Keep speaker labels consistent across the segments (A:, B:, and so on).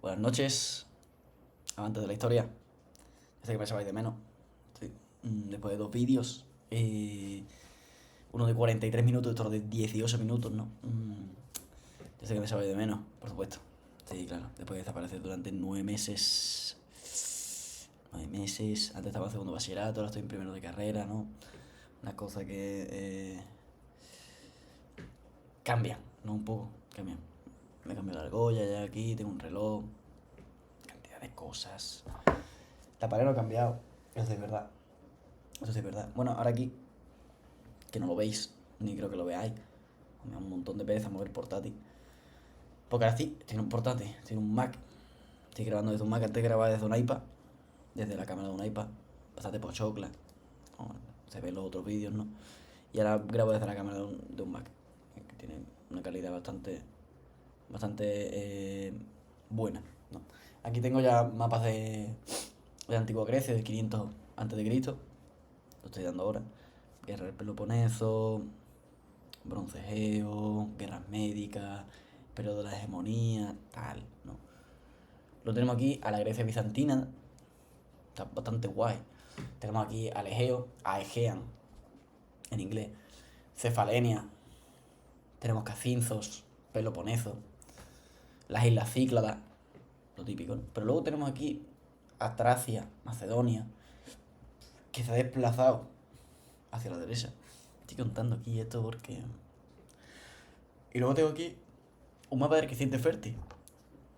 A: Buenas noches, amantes de la historia. Ya sé que me echabais de menos. Sí. Después de dos vídeos, uno de 43 minutos y otro de 18 minutos, ¿no? Ya sé que me echabais de menos, por supuesto. Sí, claro. Después de desaparecer durante 9 meses. 9 meses. Antes estaba en segundo bachillerato, ahora estoy en primero de carrera, ¿no? Una cosa que cambian, ¿no? Un poco, cambian. Me cambió la argolla ya aquí, tengo un reloj, cantidad de cosas. La pared no ha cambiado, eso sí es verdad. Eso sí es verdad. Bueno, ahora aquí, que no lo veis, ni creo que lo veáis, me da un montón de pereza mover portátil. Porque ahora sí, tiene un portátil, tiene un Mac. Estoy grabando desde un Mac, antes grababa desde un iPad, desde la cámara de un iPad, bastante pochocla. Como se ven los otros vídeos, ¿no? Y ahora grabo desde la cámara de un Mac, que tiene una calidad bastante buena, ¿no? Aquí tengo ya mapas de Antigua Grecia, de 500 antes de Cristo. Lo estoy dando ahora. Guerra del Peloponeso, Bronce Egeo, guerras médicas, periodo de la hegemonía, tal, ¿no? Lo tenemos aquí a la Grecia bizantina, está bastante guay. Tenemos aquí al Egeo, a Aegean, en inglés, Cefalenia, tenemos Cacinzos, Peloponeso, las Islas Cícladas, lo típico, ¿no? Pero luego tenemos aquí a Tracia, Macedonia, que se ha desplazado hacia la derecha. Estoy contando aquí esto porque... Y luego tengo aquí un mapa del creciente fértil.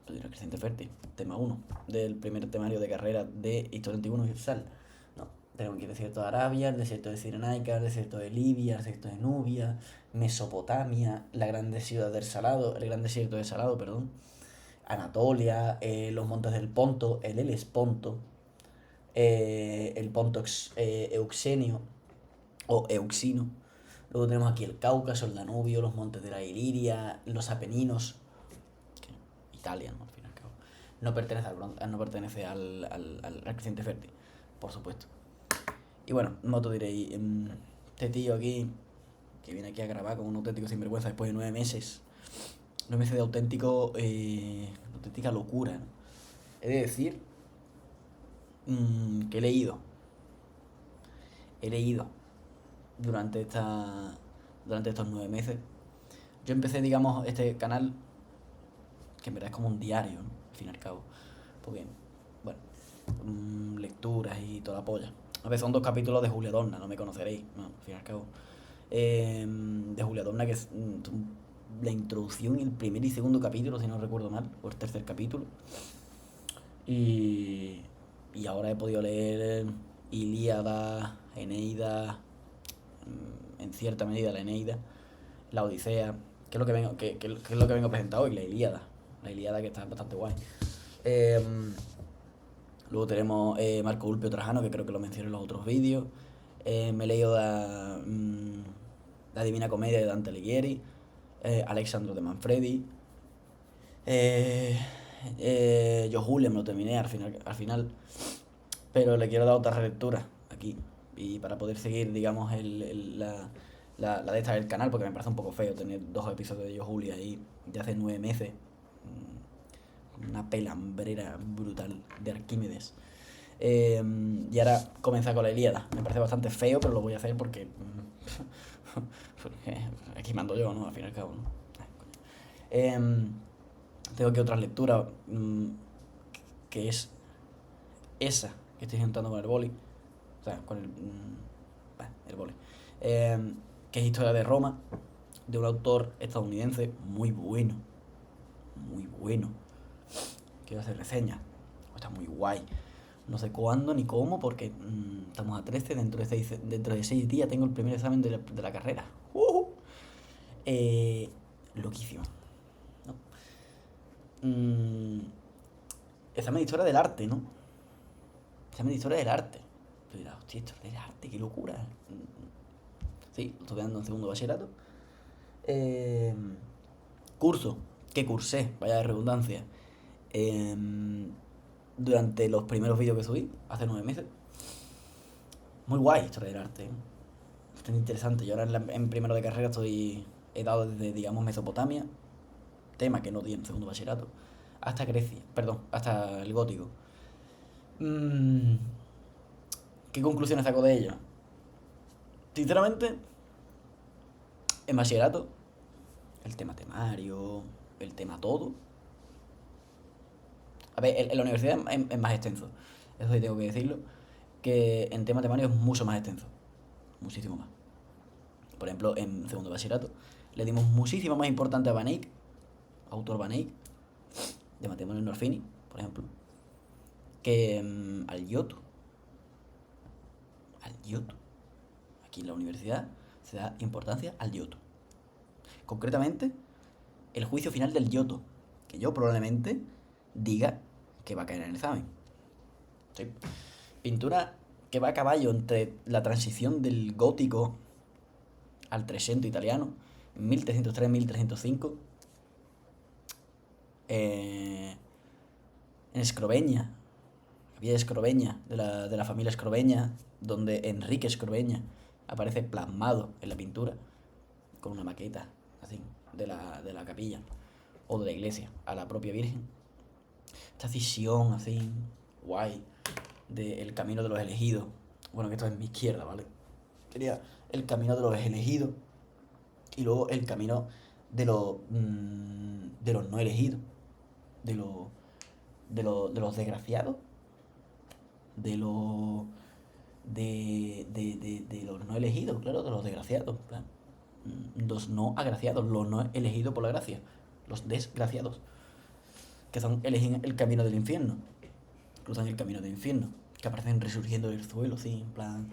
A: El creciente fértil, tema 1 del primer temario de carrera de Historia Antigua Universal. No, tenemos aquí el desierto de Arabia, el desierto de Cirenaica, el desierto de Libia, el desierto de Nubia, Mesopotamia, la gran ciudad del Salado, el gran desierto del Salado, perdón, Anatolia, los montes del Ponto, el Helesponto, el Ponto Euxenio o Euxino. Luego tenemos aquí el Cáucaso, el Danubio, los montes de la Iliria, los Apeninos, Italia, ¿no? Al fin y al cabo. No pertenece al creciente fértil, por supuesto. Y bueno, no te diréis, este tío aquí, que viene aquí a grabar con un auténtico sinvergüenza después de 9 meses. 9 meses de auténtica locura, ¿no? He de decir que he leído durante estos 9 meses. Yo empecé, digamos, este canal, que en verdad es como un diario, ¿no? Al fin y al cabo. Porque, bueno, lecturas y toda la polla. A ver, son 2 capítulos de Julia Dorna, no me conoceréis, no, al fin y al cabo. De Julia Dorna, que es la introducción, el primer y segundo capítulo, si no recuerdo mal, o el tercer capítulo. Y ahora he podido leer Ilíada, Eneida, en cierta medida la Eneida, la Odisea, que es lo que vengo, que es lo que vengo presentado hoy, la Ilíada. La Ilíada, que está bastante guay. Luego tenemos Marco Ulpio Trajano, que creo que lo mencioné en los otros vídeos. Me he leído la Divina Comedia de Dante Alighieri, Alexandro de Manfredi. Yo Julia me lo terminé al final, pero le quiero dar otra relectura aquí. Y para poder seguir, digamos, la de esta del canal, porque me parece un poco feo tener 2 episodios de Yo Julia ahí de hace 9 meses. Una pelambrera brutal de Arquímedes. Y ahora comenzar con la Ilíada. Me parece bastante feo, pero lo voy a hacer porque aquí mando yo, ¿no? Al fin y al cabo, ¿no? Tengo aquí otra lectura, que es esa que estoy juntando con el boli. O sea, con el boli. Que es Historia de Roma, de un autor estadounidense muy bueno. Muy bueno. Quiero hacer reseña. Está muy guay. No sé cuándo ni cómo, porque estamos a 13. Dentro de 6 días tengo el primer examen de la carrera. Loquísimo, ¿no? Examen de historia del arte, ¿no? Examen de historia del arte. Pero dirás, hostia, historia del arte, qué locura. Sí, lo estoy dando en segundo bachillerato. Curso, que cursé, vaya de redundancia. Durante los primeros vídeos que subí, hace 9 meses. Muy guay historia del arte, ¿eh? Bastante interesante. Yo ahora en primero de carrera he dado desde, digamos, Mesopotamia, tema que no di en segundo bachillerato, hasta Grecia, perdón, hasta el gótico. Mm, ¿Qué conclusiones saco de ello? Sinceramente, en bachillerato, el tema temario, el tema todo. A ver, en la universidad es más extenso. Eso sí tengo que decirlo. Que en tema temario es mucho más extenso. Muchísimo más. Por ejemplo, en segundo bachillerato le dimos muchísima más importancia a Van Eyck, autor Van Eyck, de Matrimonio Norfini, por ejemplo, que al Giotto. Al Giotto. Aquí en la universidad se da importancia al Giotto. Concretamente, el juicio final del Giotto, que yo probablemente diga que va a caer en el examen. ¿Sí? Pintura que va a caballo entre la transición del gótico al Trecento italiano, 1303-1305, en Escrobeña, había Escrobeña, de la familia Escrobeña, donde Enrique Escrobeña aparece plasmado en la pintura, con una maqueta, así, de la capilla, o de la iglesia, a la propia Virgen. Esta cisión, así, guay, del camino de los elegidos. Bueno, que esto es mi izquierda, ¿vale? Sería el camino de los elegidos y luego el camino de los no elegidos, de los, de los desgraciados, de los de los no elegidos, claro, de los desgraciados, claro. Los no agraciados, los no elegidos por la gracia, los desgraciados, que son eligen el camino del infierno, cruzan el camino del infierno, que aparecen resurgiendo del suelo, sí, en plan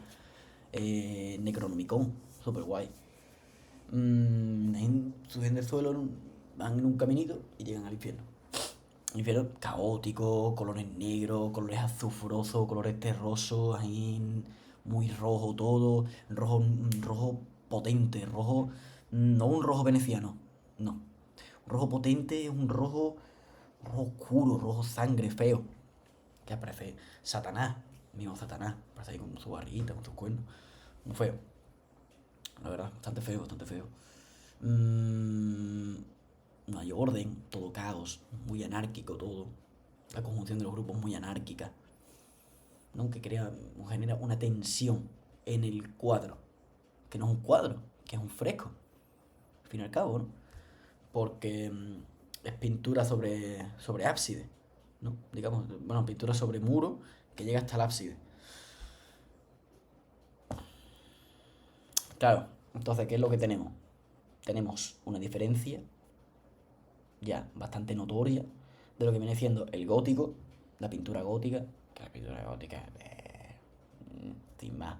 A: Necronomicon, super guay. Surgen del suelo, van en un caminito y llegan al infierno. Infierno caótico, colores negros, colores azufrosos, colores terrosos, ahí muy rojo todo, rojo potente, rojo, no un rojo veneciano, no. Un rojo potente es un rojo oscuro, rojo sangre feo, que aparece Satanás, mismo Satanás, aparece ahí con su barriguita, con sus cuernos, muy feo, la verdad, bastante feo, bastante feo. No hay orden, todo caos, muy anárquico todo. La conjunción de los grupos muy anárquica, ¿no? Que genera una tensión en el cuadro, que no es un cuadro, que es un fresco, al fin y al cabo, ¿no? Porque es pintura sobre ábside, ¿no? Digamos, bueno, pintura sobre muro que llega hasta el ábside. Claro, entonces, ¿qué es lo que tenemos? Tenemos una diferencia ya bastante notoria de lo que viene siendo el gótico, la pintura gótica, que la pintura gótica, sin más,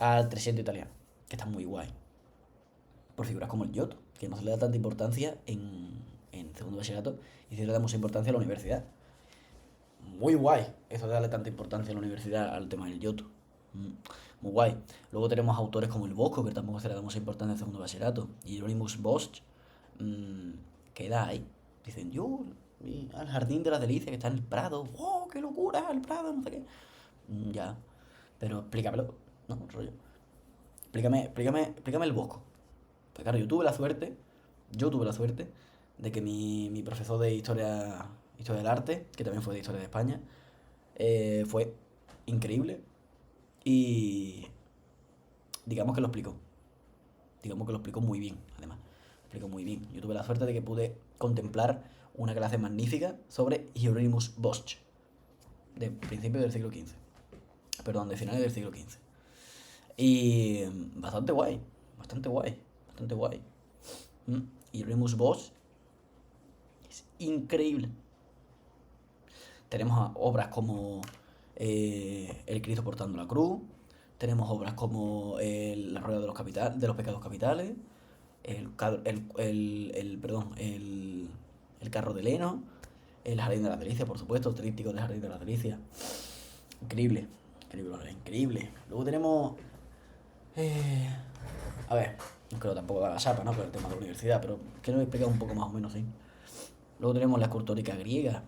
A: al Trecento italiano, que está muy guay, por figuras como el Giotto, que no se le da tanta importancia en segundo bachillerato y se le da mucha importancia a la universidad. Muy guay eso de darle tanta importancia a la universidad al tema del Giotto. Muy guay. Luego tenemos autores como el Bosco, que tampoco se le da mucha importancia en segundo bachillerato, y Hieronymus Bosch, queda ahí. Dicen, yo, al jardín de las delicias que está en el Prado, ¡wow! ¡Qué locura! El Prado, no sé qué. Ya, pero explícamelo, ¿no? Rollo. Explícame el Bosco. Pues claro, yo tuve la suerte de que mi profesor de historia del arte, que también fue de historia de España, fue increíble y digamos que lo explicó. Digamos que lo explicó muy bien, además. Lo explicó muy bien. Yo tuve la suerte de que pude contemplar una clase magnífica sobre Hieronymus Bosch, de principios del siglo XV. Perdón, de finales del siglo XV. Y bastante guay, bastante guay, bastante guay. Y Remus Bosch es increíble. Tenemos obras como El Cristo portando la cruz. Tenemos obras como La rueda de los pecados capitales. El carro de Leno. El jardín de la delicia, por supuesto. El tríptico del jardín de la delicia. Increíble. Increíble, increíble. Luego tenemos... a ver, no creo tampoco da la chapa, ¿no? Con el tema de la universidad, pero quiero explicar un poco más o menos, ¿sí? Luego tenemos la escultórica griega,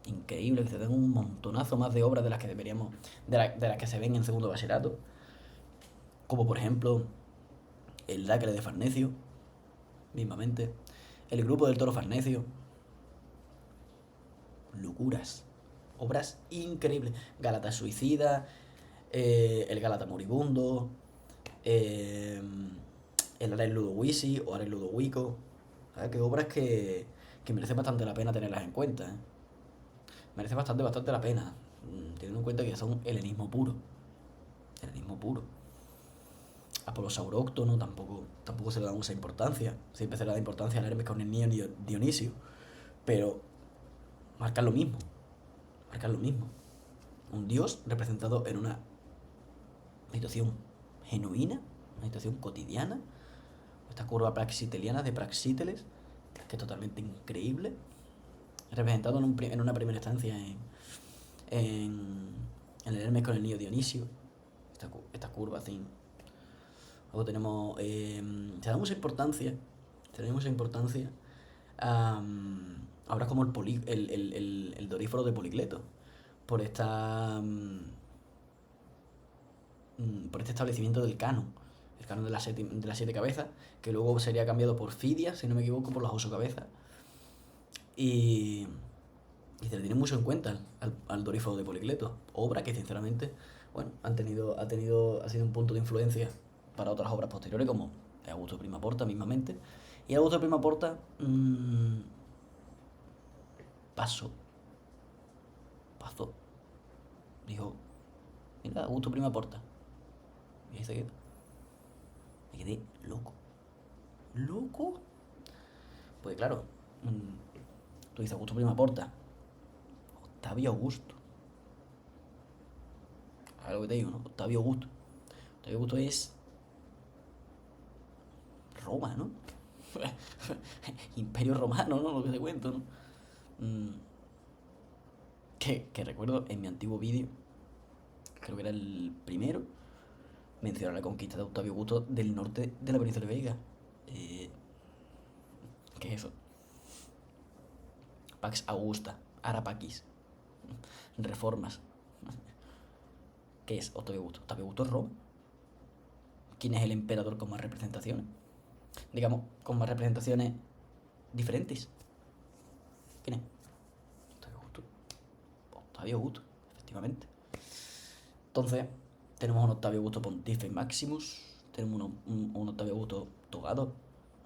A: increíble, que se dan un montonazo más de obras de las que deberíamos, de las que se ven en segundo bachillerato, como por ejemplo el Dacre de Farnesio, mismamente, el grupo del Toro Farnesio, locuras. Obras increíbles. Gálata Suicida, el Gálata Moribundo, el Ares Ludowici o Ares Ludowico. ¿Sabes? Que obras que merece bastante la pena tenerlas en cuenta, ¿eh? Merece bastante la pena, teniendo en cuenta que son helenismo puro. Helenismo puro. Apolo Sauróctono tampoco se le da mucha importancia. Siempre se le da importancia al Hermes con el niño Dionisio. Pero marcan lo mismo. Marcan lo mismo. Un dios representado en una situación genuina, una situación cotidiana. Esta curva praxiteliana de Praxíteles, que es totalmente increíble. Representado en una primera instancia en el Hermes con el niño Dionisio. Esta curva así. Luego tenemos. Se da mucha importancia. Ahora como el Doríforo de Policleto. Por esta. Por este establecimiento del canon. El canon de las 7 cabezas. Que luego sería cambiado por Fidias, si no me equivoco, por las 8 cabezas. Y se le tiene mucho en cuenta al Doríforo de Policleto. Obra que sinceramente, bueno, ha sido un punto de influencia para otras obras posteriores, como Augusto Prima Porta mismamente. Y Augusto Prima Porta pasó. Dijo, mira, Augusto Prima Porta. Y ahí se quedó. Me quedé loco. ¿Loco? Pues claro, tú dices Augusto Prima Porta. Octavio Augusto. A lo que te digo, ¿no? Octavio Augusto. Octavio Augusto es Roma, ¿no? Imperio Romano, ¿no? Lo que te cuento, ¿no? Que recuerdo en mi antiguo vídeo, creo que era el primero, mencionar la conquista de Octavio Augusto del norte de la península ibérica. ¿Qué es eso? Pax Augusta, Arapaquis, reformas. ¿Qué es Octavio Augusto? Octavio Augusto es Roma. ¿Quién es el emperador con más representaciones? Digamos, con más representaciones diferentes. ¿Quién es? Octavio Augusto. Octavio Augusto, efectivamente. Entonces, tenemos un Octavio Augusto Pontife Maximus, tenemos un Octavio Augusto Togado,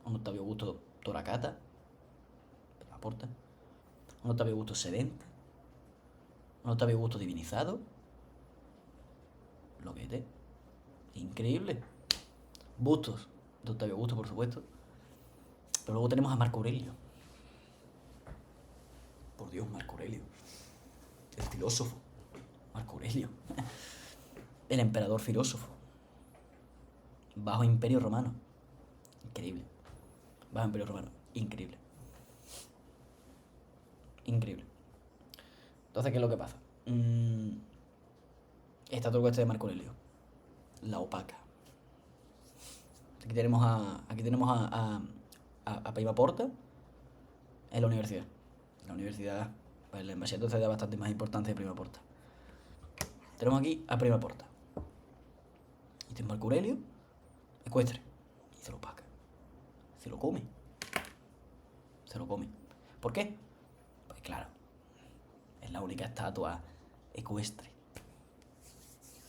A: un Octavio Augusto Toracata, pero aporta, un Octavio Augusto Sedente, un Octavio Augusto Divinizado, lo que es increíble. Bustos de Octavio Augusto, por supuesto, pero luego tenemos a Marco Aurelio. Por Dios, Marco Aurelio, el filósofo, Marco Aurelio. El emperador filósofo. Bajo Imperio Romano. Increíble. Bajo Imperio Romano. Increíble. Increíble. Entonces, ¿qué es lo que pasa? Estatua de Marco Aurelio. La opaca. Aquí tenemos a Prima Porta en la universidad. La universidad, pues la embajada se da bastante más importancia a Prima Porta. Tenemos aquí a Prima Porta. Y este es Marco Aurelio, ecuestre. Y se lo opaca. Se lo come. ¿Por qué? Pues claro, es la única estatua ecuestre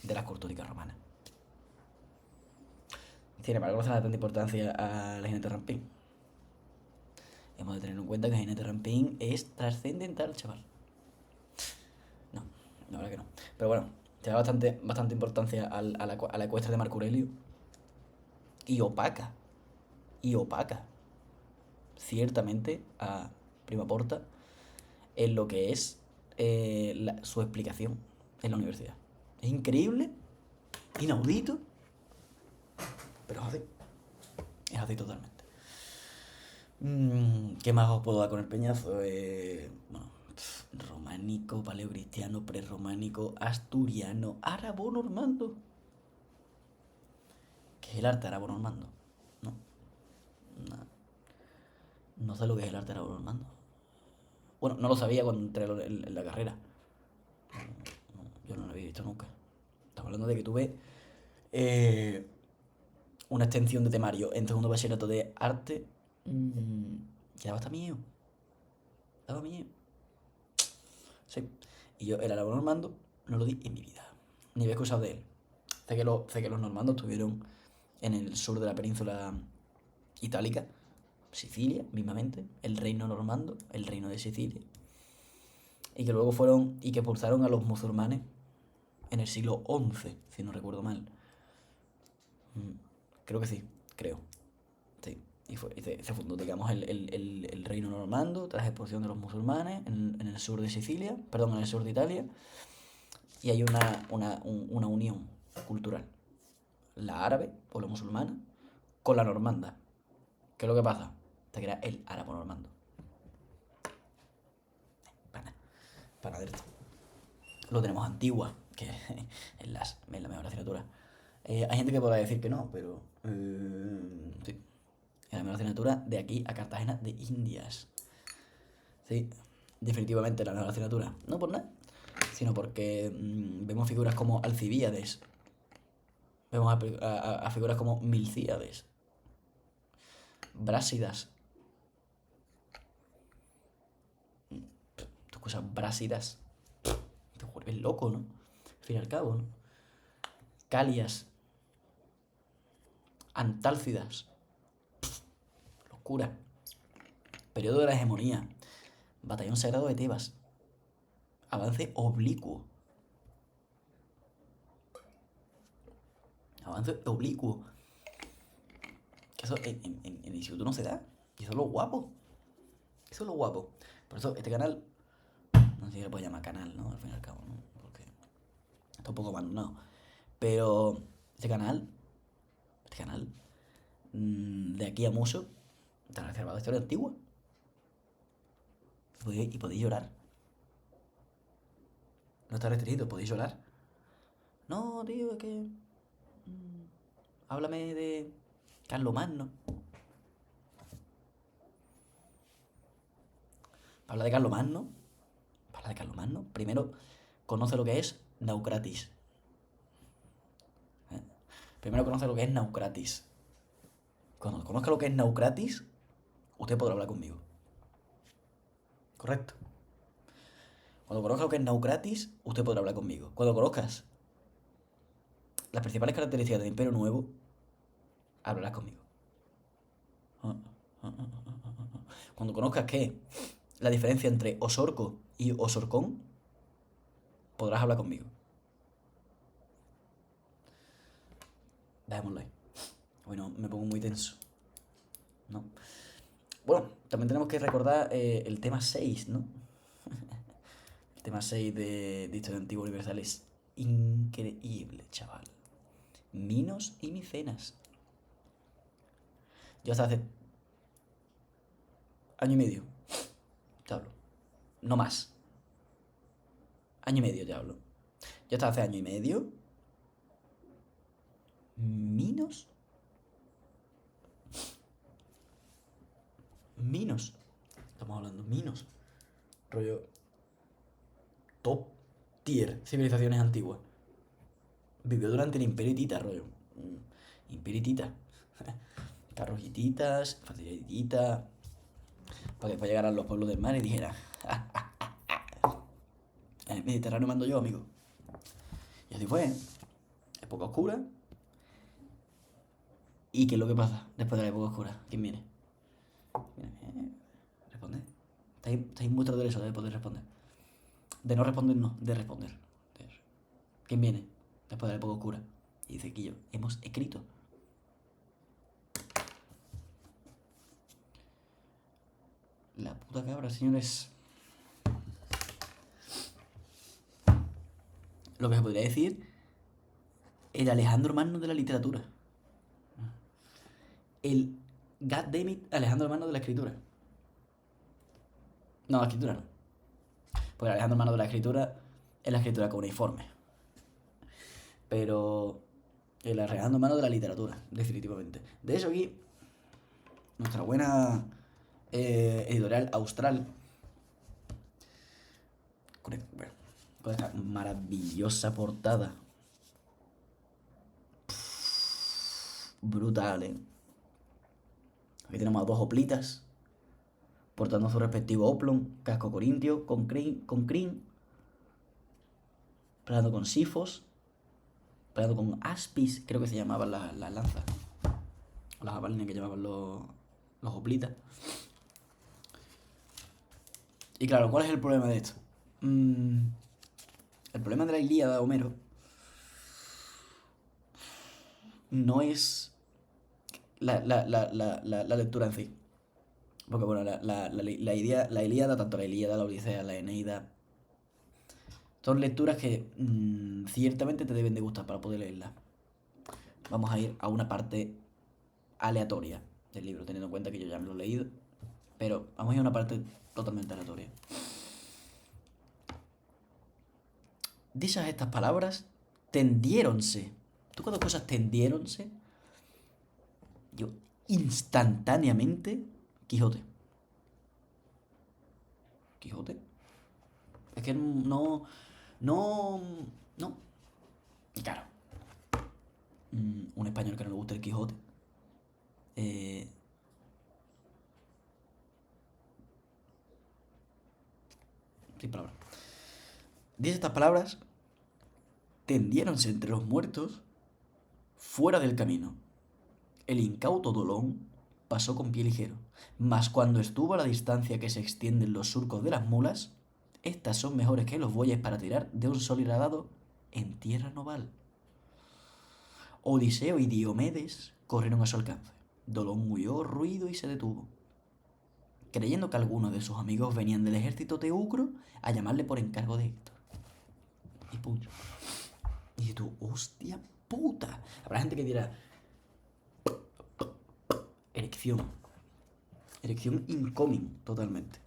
A: de las cultúricas romanas. Sin embargo, no se le da tanta importancia a la jinete rampín. Hemos de tener en cuenta que el jinete rampín es trascendental, chaval. No, la verdad que no. Pero bueno, se da bastante importancia a la ecuestre de Marco Aurelio. Y opaca. Ciertamente a Prima Porta en lo que es su explicación en la universidad. Es increíble, inaudito, pero es así totalmente. ¿Qué más os puedo dar con el peñazo? Bueno, románico, paleocristiano, prerrománico, asturiano, árabo-normando. ¿Qué es el arte árabo-normando? No sé lo que es el arte árabo-normando. Bueno, no lo sabía cuando entré en la carrera. Yo no lo había visto nunca. Estamos hablando de que tuve una extensión de temario en segundo bachillerato de arte. Que daba hasta miedo. Sí. Y yo el árabe normando no lo di en mi vida. Ni había escuchado de él. Sé que los normandos estuvieron en el sur de la península itálica, Sicilia, mismamente, el reino normando, el reino de Sicilia. Y que luego fueron y que expulsaron a los musulmanes en el siglo XI, si no recuerdo mal. Creo que sí, creo. Sí. Y se fundó, digamos, el reino normando tras la expulsión de los musulmanes en el sur de Sicilia, perdón, en el sur de Italia. Y hay una unión cultural. La árabe, o la musulmana, con la normanda. ¿Qué es lo que pasa? Te crea el árabe normando. Para ver esto. Lo tenemos antigua, que en la mejor asignatura. Hay gente que podrá decir que no, pero sí. Es la mejor asignatura de aquí a Cartagena de Indias. Sí, definitivamente la mejor asignatura. No por nada, sino porque vemos figuras como Alcibíades. Vemos a figuras como Milcíades, Brásidas. Tú escuchas Brásidas, te vuelves loco, ¿no? Al fin y al cabo, ¿no? Calias, Antálcidas, locura. Periodo de la hegemonía, Batallón Sagrado de Tebas, avance oblicuo. Avance oblicuo. Que eso en el instituto no se da. Y eso es lo guapo. Eso es lo guapo. Por eso este canal, no sé si le puedo llamar canal, ¿no? Al fin y al cabo, ¿no? Porque está un poco abandonado. Pero este canal, de aquí a mucho, está reservado a historia antigua. Y podéis llorar. No está restringido, podéis llorar. No, tío, es que... háblame de Carlomagno. Habla de Carlomagno. Primero conoce lo que es Naucratis. Primero conoce lo que es Naucratis. Cuando conozca lo que es Naucratis, usted podrá hablar conmigo. Correcto. Cuando conozca lo que es Naucratis, usted podrá hablar conmigo. Cuando conozcas las principales características del Imperio Nuevo, hablarás conmigo. Cuando conozcas qué la diferencia entre Osorco y Osorcón, podrás hablar conmigo. Dejémoslo ahí. Bueno, me pongo muy tenso, ¿no? Bueno, también tenemos que recordar el tema 6, ¿no? El tema 6 de Historia Antigua Universal es increíble, chaval. Minos y Micenas. Yo hasta hace año y medio te hablo. No más. Año y medio te hablo. Yo hasta hace año y medio. Minos. Estamos hablando minos. Rollo. Top tier civilizaciones antiguas. Vivió durante el Imperio Hitita, rollo. Imperio Hitita. Carros hititas, facilidad hitita. Para que después llegaran los pueblos del mar y dijeran: en el Mediterráneo mando yo, amigo. Y así fue. Época oscura. ¿Y qué es lo que pasa después de la época oscura? ¿Quién viene? Responde. Estáis en vuestro derecho de poder responder. De no responder, no, de responder. ¿Quién viene después de la época oscura? Y dice Quillo: hemos escrito. La puta cabra, señores. Lo que se podría decir, el Alejandro Magno de la literatura. El goddammit Alejandro Magno de la escritura. No, la escritura no. Porque el Alejandro Magno de la escritura es la escritura cuneiforme. Pero el Alejandro Magno de la literatura, definitivamente. De hecho, aquí, nuestra buena editorial Austral, con esta maravillosa portada. Brutal, ¿eh? Aquí tenemos a dos hoplitas portando su respectivo oplon, casco corintio, con crin, peleando con sifos, peleando con aspis, creo que se llamaban las lanzas, o las jabalines que llamaban los hoplitas. Y claro, ¿cuál es el problema de esto? El problema de la Ilíada de Homero no es la lectura en sí. Porque bueno, la Ilíada, tanto la Ilíada, la Odisea, la Eneida, son lecturas que ciertamente te deben de gustar para poder leerlas. Vamos a ir a una parte aleatoria del libro, teniendo en cuenta que yo ya me lo he leído. Pero vamos a ir a una parte totalmente aleatoria. Dichas estas palabras, tendiéronse. ¿Tú cuando cosas tendiéronse? Yo, instantáneamente, Quijote. ¿Quijote? Es que no... No. Y claro. Un español que no le guste el Quijote. Sin palabras. Dice estas palabras, tendiéronse entre los muertos, fuera del camino. El incauto Dolón pasó con pie ligero, mas cuando estuvo a la distancia que se extienden los surcos de las mulas, estas son mejores que los bueyes para tirar de un sol irradiado en tierra noval. Odiseo y Diomedes corrieron a su alcance. Dolón huyó ruido y se detuvo, creyendo que algunos de sus amigos venían del ejército teucro a llamarle por encargo de Héctor. Y puño. Y tú, hostia puta. Habrá gente que dirá, erección. Erección incoming, totalmente.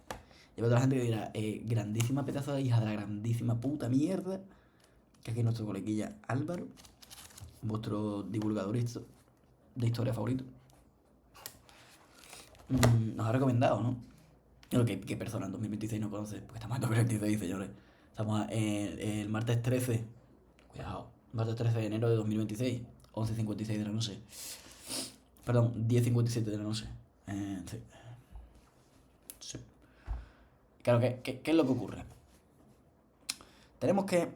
A: Y habrá otra gente que dirá, grandísima pedazo de hija de la grandísima puta mierda. Que aquí es nuestro coleguilla Álvaro, vuestro divulgador de historia favorito. Nos ha recomendado, ¿no? ¿Qué persona en 2026 no conoce? Porque estamos en 2026, señores. Estamos el martes 13. Cuidado. Martes 13 de enero de 2026. 11:56 de la noche. Perdón, 10:57 de la noche. Sí. Sí. Claro, ¿qué es lo que ocurre? Tenemos que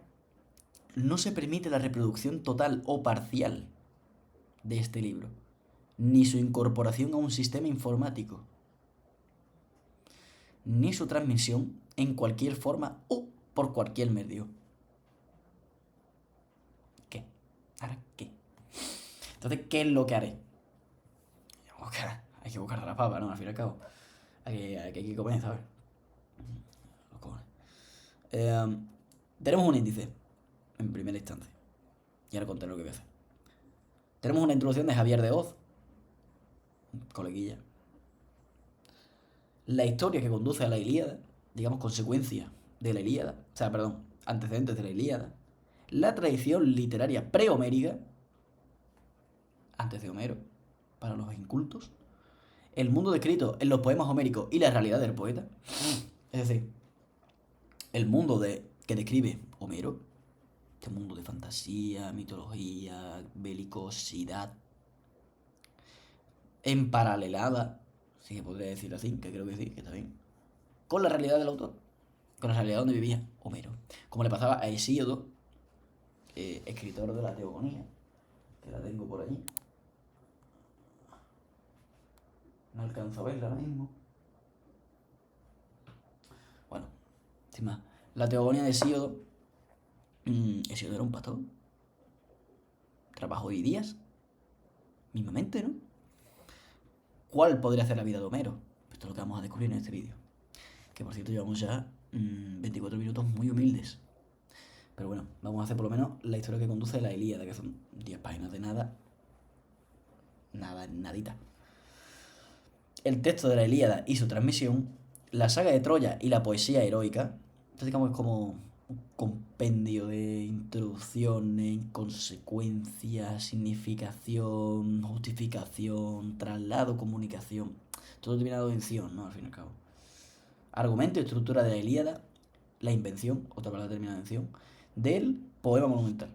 A: no se permite la reproducción total o parcial de este libro, ni su incorporación a un sistema informático, ni su transmisión en cualquier forma o por cualquier medio. ¿Qué? ¿Ahora qué? Entonces, ¿qué es lo que haré? Hay que buscar la papa, ¿no? Al fin y al cabo. Hay que comer, ¿sabes? Los cojones. Tenemos un índice, en primera instancia. Y ahora contaré lo que voy a hacer. Tenemos una introducción de Javier de Oz, coleguilla. La historia que conduce a la Ilíada, digamos, consecuencia de la Ilíada, o sea, perdón, antecedentes de la Ilíada. La tradición literaria prehomérica, antes de Homero, para los incultos. El mundo descrito en los poemas homéricos y la realidad del poeta. Es decir, el mundo que describe Homero, este mundo de fantasía, mitología, belicosidad, en paralelada, si se podría decir así, que creo que sí, que está bien, con la realidad del autor, con la realidad donde vivía Homero. Como le pasaba a Hesíodo, escritor de la Teogonía, que la tengo por allí. No alcanzo a verla ahora mismo. Bueno, sin más. La Teogonía de Hesíodo. Hesíodo era un pastor. Trabajó hoy días. Mismamente, ¿no? ¿Cuál podría ser la vida de Homero? Esto es lo que vamos a descubrir en este vídeo. Que por cierto llevamos ya 24 minutos muy humildes. Pero bueno, vamos a hacer por lo menos la historia que conduce a la Ilíada, que son 10 páginas de nada. Nadita. El texto de la Ilíada y su transmisión, la saga de Troya y la poesía heroica. Esto digamos es como un compendio de introducciones, consecuencias, significación, justificación, traslado, comunicación. Todo terminado en ción, ¿no? Al fin y al cabo. Argumento y estructura de la Ilíada, la invención, otra palabra terminada en ción, del poema monumental.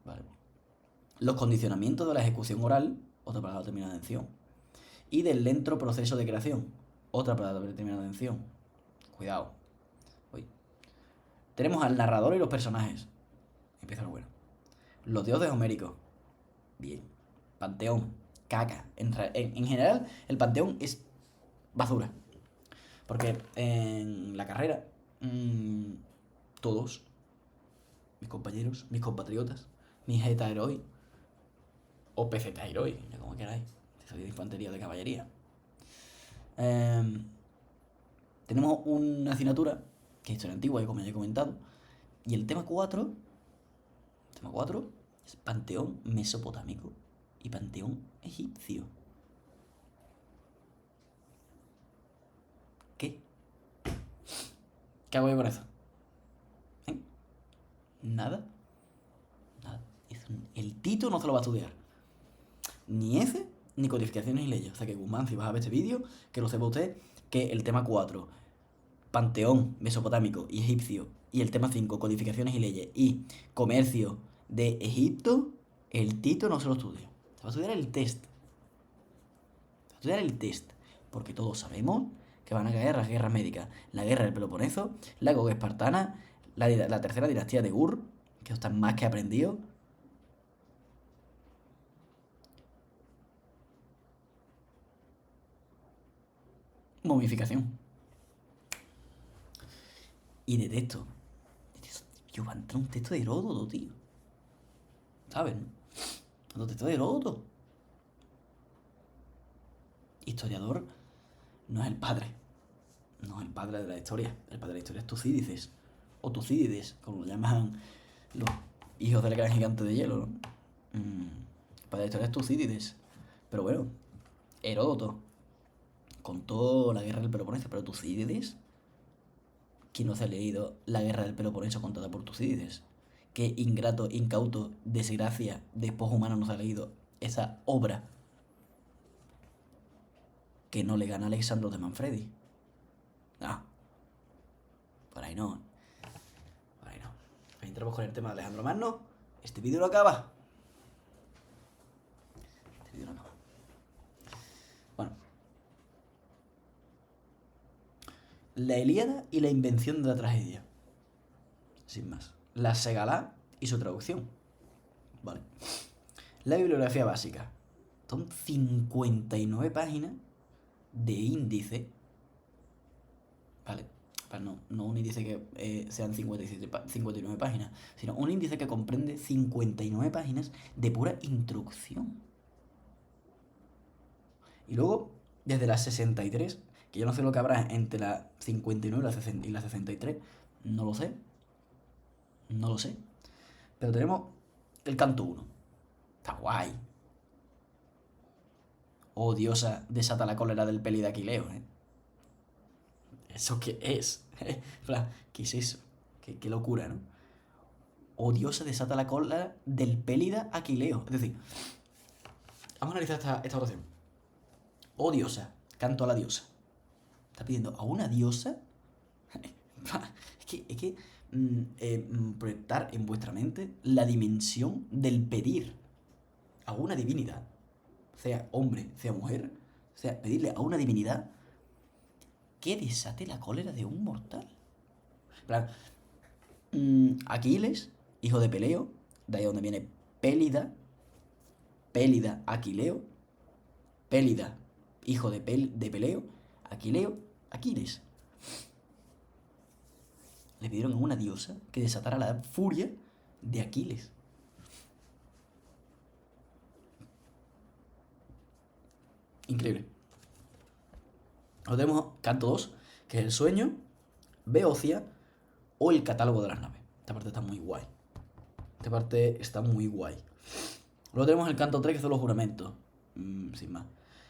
A: Vale. Los condicionamientos de la ejecución oral, otra palabra terminada en ción. Y del lento proceso de creación, otra palabra terminada en ción. Cuidado. Uy. Tenemos al narrador y los personajes. Empieza lo bueno. Los dioses homéricos. Bien. Panteón. Caca. En general, el panteón es basura. Porque en la carrera, todos, mis compañeros, mis compatriotas, mis Zeta Heroi, o PZ Heroi, ya como queráis, soy de infantería o de caballería. Tenemos una asignatura, que es historia antigua, como ya he comentado, y el tema 4 es panteón mesopotámico y panteón egipcio. ¿Qué? ¿Qué hago yo con eso? ¿Eh? ¿Nada? Nada. El Tito no se lo va a estudiar. Ni ese, ni codificaciones y leyes. O sea que, Guzmán, si vas a ver este vídeo, que lo sepa usted, que el tema 4, panteón mesopotámico y egipcio, y el tema 5, codificaciones y leyes, y comercio de Egipto, el Tito no se lo estudia. Se va a estudiar el test. Se va a estudiar el test. Porque todos sabemos que van a caer las guerras médicas. La guerra del Peloponeso, la Goga espartana, la tercera dinastía de Ur, que están más que aprendidos. Momificación. Y de texto. Yo va a entrar un texto de Heródoto, tío. ¿Sabes? Un texto de Heródoto. Historiador no es el padre. No es el padre de la historia. El padre de la historia es Tucídides. O Tucídides, como lo llaman los hijos del gran gigante de hielo, ¿no? El padre de la historia es Tucídides. Pero bueno, Heródoto contó la guerra del Peloponeso, pero Tucídides, ¿quién no se ha leído la guerra del Peloponeso contada por Tucídides? ¿Qué ingrato, incauto, desgracia, despojo humano no se ha leído esa obra que no le gana a Alexandro de Manfredi? Ah, por ahí no. Por ahí no. Ahí entramos con el tema de Alejandro Magno. Este vídeo no acaba. Este vídeo no acaba. Bueno. La Ilíada y la invención de la tragedia. Sin más. La Segalá y su traducción. Vale. La bibliografía básica. Son 59 páginas de índice. Vale. No un índice que sean 59 páginas, sino un índice que comprende 59 páginas de pura introducción. Y luego, desde la 63, que yo no sé lo que habrá entre la 59 y la 63, no lo sé. No lo sé. Pero tenemos el canto 1. Está guay. Oh, diosa, desata la cólera del peli de Aquileo, ¿eh? ¿Eso qué es? ¿Qué es eso? Qué locura, ¿no? Oh, diosa, desata la cólera del pélida Aquileo. Es decir, vamos a analizar esta oración. Oh, diosa, canto a la diosa. Está pidiendo a una diosa. Es que proyectar en vuestra mente la dimensión del pedir a una divinidad, sea hombre, sea mujer, sea pedirle a una divinidad que desate la cólera de un mortal. Plan, Aquiles, hijo de Peleo, de ahí donde viene Pélida, Aquileo, Pélida, hijo de Peleo, Aquileo, Aquiles. Le pidieron a una diosa que desatara la furia de Aquiles. Increíble. Luego tenemos canto 2, que es el sueño, Beocia o el catálogo de las naves. Esta parte está muy guay. Luego tenemos el canto 3, que son los juramentos. Sin más.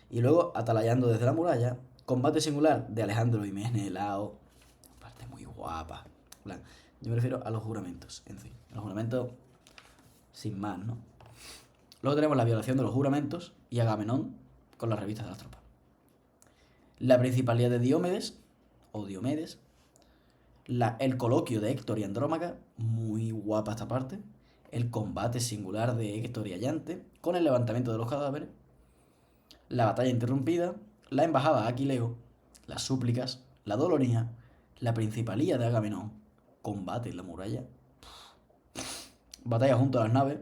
A: Y luego, atalayando desde la muralla, combate singular de Alejandro y Menelao. Parte muy guapa. Yo me refiero a los juramentos, en fin. Los juramentos, sin más, ¿no? Luego tenemos la violación de los juramentos y Agamenón con las revistas de las tropas. La principalidad de Diomedes, o Diomedes. El coloquio de Héctor y Andrómaca, muy guapa esta parte. El combate singular de Héctor y Allante, con el levantamiento de los cadáveres. La batalla interrumpida, la embajada a Aquileo, las súplicas, la doloría, la principalía de Agamenón, combate en la muralla, batalla junto a las naves,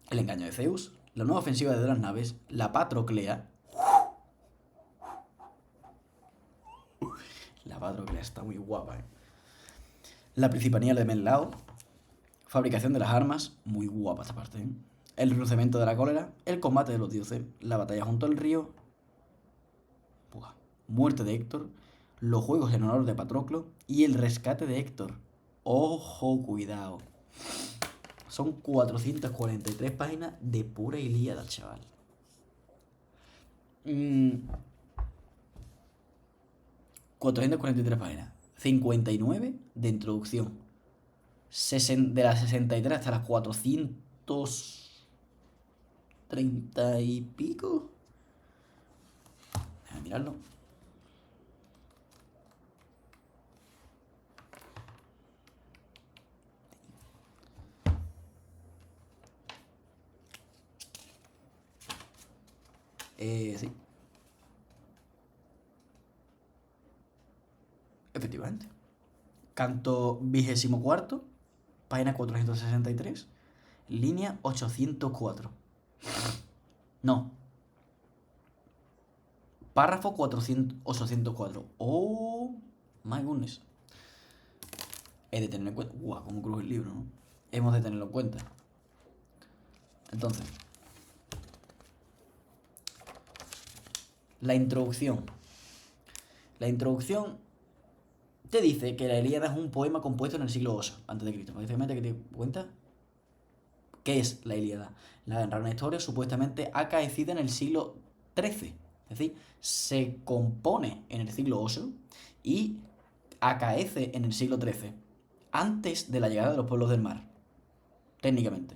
A: el engaño de Zeus, la nueva ofensiva de las naves, la Patroclea. La Patroclea está muy guapa, ¿eh? La principalía de Menelao, fabricación de las armas, muy guapa esta parte, ¿eh? El renunciamiento de la cólera, el combate de los dioses, la batalla junto al río, muerte de Héctor, los juegos en honor de Patroclo y el rescate de Héctor. Ojo, cuidado. Son 443 páginas de pura Ilíada, chaval. 443 páginas. 59 de introducción. De las 63 hasta las 430 y pico. Déjame mirarlo. Sí. Efectivamente. Canto 24, página 463, línea 804. No. Párrafo 804. Oh, my goodness. He de tenerlo en cuenta. Guau, cómo crujo el libro, ¿no? Hemos de tenerlo en cuenta. Entonces, la introducción. La introducción te dice que la Ilíada es un poema compuesto en el siglo VIII a.C. Básicamente, ¿qué te cuenta? ¿Qué es la Ilíada? La gran historia supuestamente acaecida en el siglo XIII. Es decir, se compone en el siglo VIII y acaece en el siglo XIII, antes de la llegada de los pueblos del mar, técnicamente.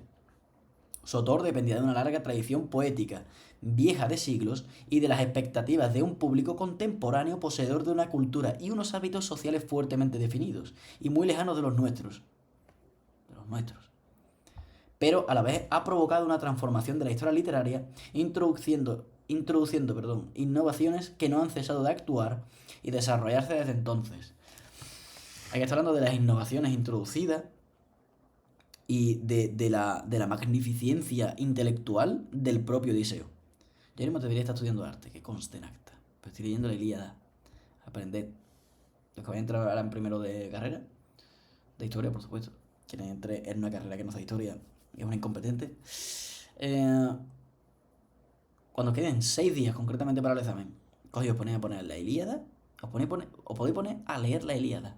A: Su autor dependía de una larga tradición poética, vieja de siglos, y de las expectativas de un público contemporáneo poseedor de una cultura y unos hábitos sociales fuertemente definidos, y muy lejanos de los nuestros. Pero a la vez ha provocado una transformación de la historia literaria, introduciendo innovaciones que no han cesado de actuar y desarrollarse desde entonces. Aquí está hablando de las innovaciones introducidas y de la magnificencia intelectual del propio Odiseo. Yo mismo debería estar estudiando arte, que conste en acta. Pero estoy leyendo la Ilíada. Aprender. Los que vayan a entrar ahora en primero de carrera, de historia, por supuesto. Quien entre en una carrera que no sea historia es un incompetente. Cuando queden 6 días concretamente para el examen, os ponéis a poner la Ilíada, os podéis poner a leer la Ilíada.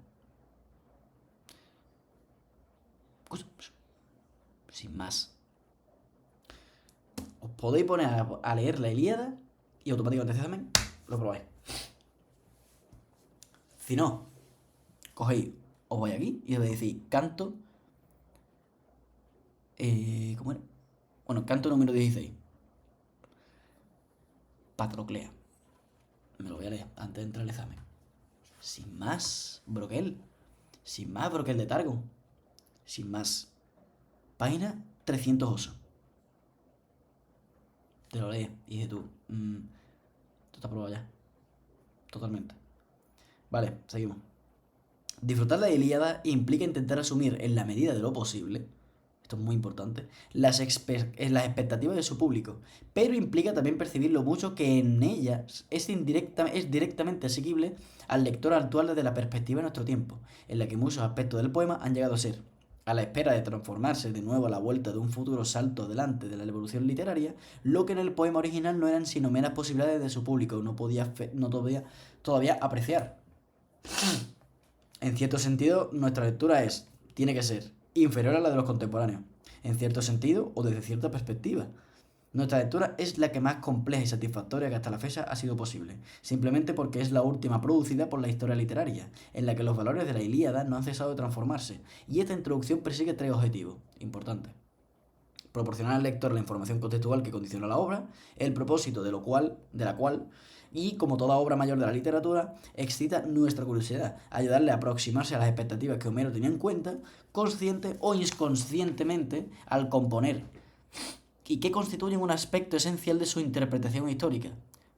A: Sin más. Os podéis poner a leer la Ilíada y automáticamente este examen lo probáis. Si no, cogéis, os vais aquí y os decís canto. ¿Cómo era? Bueno, canto número 16. Patroclea. Me lo voy a leer antes de entrar al examen. Sin más, broquel. Sin más, broquel de Targon. Sin más. Página 308. Te lo lees y dices tú. Esto está probado ya. Totalmente. Vale, seguimos. Disfrutar la Ilíada implica intentar asumir en la medida de lo posible, esto es muy importante, las expectativas de su público, pero implica también percibir lo mucho que en ellas es directamente asequible al lector actual desde la perspectiva de nuestro tiempo, en la que muchos aspectos del poema han llegado a ser, a la espera de transformarse de nuevo a la vuelta de un futuro salto adelante de la evolución literaria, lo que en el poema original no eran sino meras posibilidades de su público, no podía todavía apreciar. En cierto sentido, nuestra lectura tiene que ser inferior a la de los contemporáneos, en cierto sentido o desde cierta perspectiva. Nuestra lectura es la que más compleja y satisfactoria que hasta la fecha ha sido posible, simplemente porque es la última producida por la historia literaria, en la que los valores de la Ilíada no han cesado de transformarse, y esta introducción persigue 3 objetivos importantes. Proporcionar al lector la información contextual que condiciona la obra, el propósito de la cual, y como toda obra mayor de la literatura, excita nuestra curiosidad, ayudarle a aproximarse a las expectativas que Homero tenía en cuenta, consciente o inconscientemente, al componer, y que constituyen un aspecto esencial de su interpretación histórica.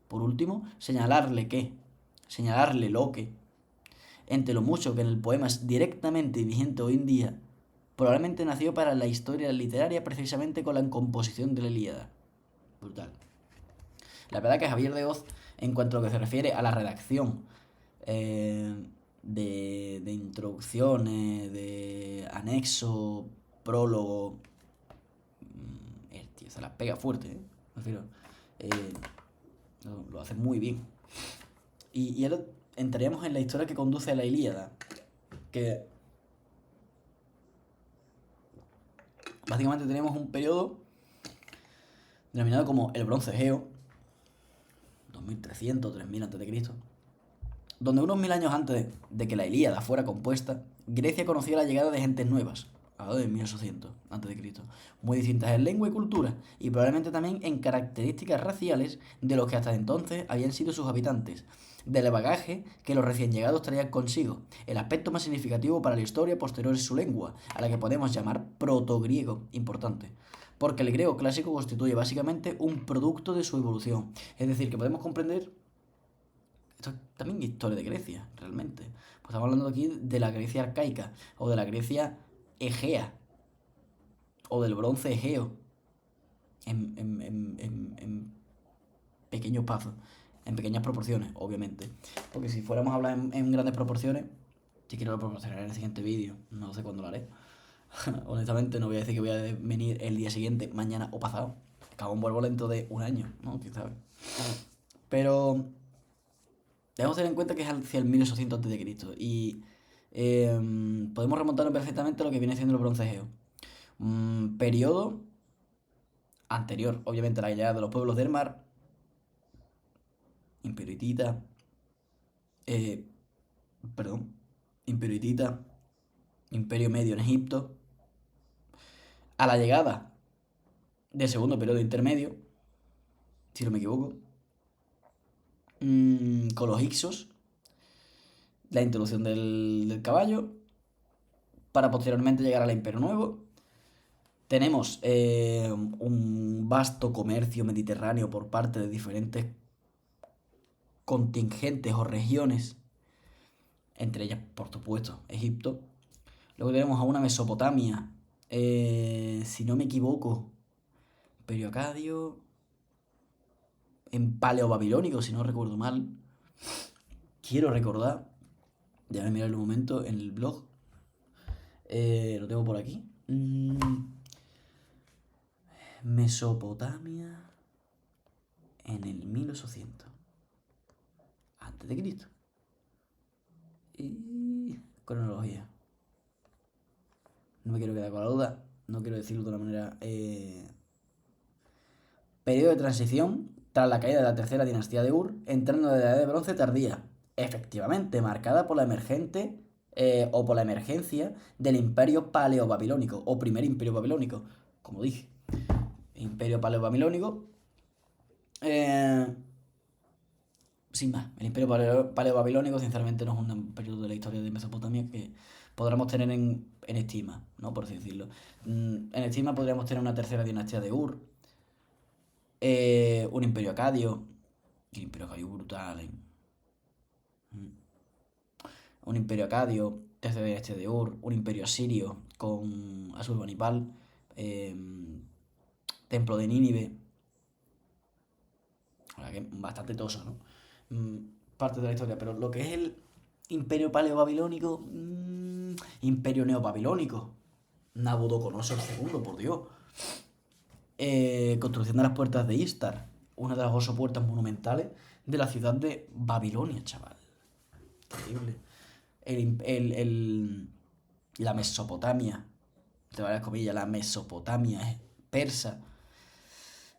A: Por último, señalarle lo que, entre lo mucho que en el poema es directamente vigente hoy en día, probablemente nació para la historia literaria precisamente con la composición de la Ilíada. Brutal. La verdad que Javier de Oz, en cuanto a lo que se refiere a la redacción eh, de introducciones, de anexo, prólogo, el tío se las pega fuerte, ¿eh? Me refiero, eh, lo hace muy bien. Y ahora entraríamos en la historia que conduce a la Ilíada, que básicamente tenemos un periodo denominado como el Bronce Egeo, 2300, 3000 a.C., donde unos 1000 años antes de que la Ilíada fuera compuesta, Grecia conocía la llegada de gentes nuevas, hablado de 1800 a.C., muy distintas en lengua y cultura, y probablemente también en características raciales de los que hasta entonces habían sido sus habitantes, del bagaje que los recién llegados traían consigo. El aspecto más significativo para la historia posterior es su lengua, a la que podemos llamar protogriego, importante, porque el griego clásico constituye básicamente un producto de su evolución, es decir, que podemos comprender esto es también historia de Grecia, realmente. Pues estamos hablando aquí de la Grecia arcaica, o de la Grecia egea, o del bronce egeo, en pequeños pasos, en pequeñas proporciones, obviamente. Porque si fuéramos a hablar en grandes proporciones, si quiero lo proporcionaré en el siguiente vídeo, no sé cuándo lo haré. Honestamente, no voy a decir que voy a venir el día siguiente, mañana o pasado. Acabo un vuelvo lento de un año, ¿no? ¿Quién sabe? Pero debemos tener en cuenta que es hacia el 1800 a.C. Y podemos remontarnos perfectamente a lo que viene siendo el Bronce Egeo. Periodo anterior, obviamente, a la llegada de los pueblos del mar. Imperio hitita. eh, perdón. Imperio hitita. Imperio medio en Egipto. A la llegada del segundo periodo intermedio, si no me equivoco, con los Hicsos, la introducción del caballo, para posteriormente llegar al Imperio Nuevo. Tenemos un vasto comercio mediterráneo por parte de diferentes contingentes o regiones, entre ellas, por supuesto, Egipto. Luego tenemos a una Mesopotamia, si no me equivoco, Imperio Acadio, en Paleobabilónico, si no recuerdo mal. Quiero recordar, déjame mirar un momento en el blog, lo tengo por aquí. Mesopotamia en el 1800 antes de Cristo. Y cronología. No me quiero quedar con la duda, no quiero decirlo de una manera. Periodo de transición tras la caída de la tercera dinastía de Ur, entrando en la edad de bronce tardía, efectivamente marcada por la emergente o por la emergencia del imperio paleobabilónico o primer imperio babilónico, como dije. Imperio paleobabilónico. Sin más, el imperio paleobabilónico sinceramente no es un periodo de la historia de Mesopotamia que podríamos tener en estima, ¿no? Por así decirlo. En estima podríamos tener una tercera dinastía de Ur, un imperio acadio, y el imperio acadio brutal, ¿eh? Un imperio acadio, tercera dinastía de Ur, un imperio asirio con Asurbanipal, eh, templo de Nínive, la que bastante toso, ¿no? Parte de la historia, pero lo que es el imperio paleobabilónico, imperio neobabilónico, Nabucodonosor II, por Dios. Construcción de las puertas de Istar, una de las 8 puertas monumentales de la ciudad de Babilonia, chaval. Increíble. La Mesopotamia, de varias comillas, la Mesopotamia persa.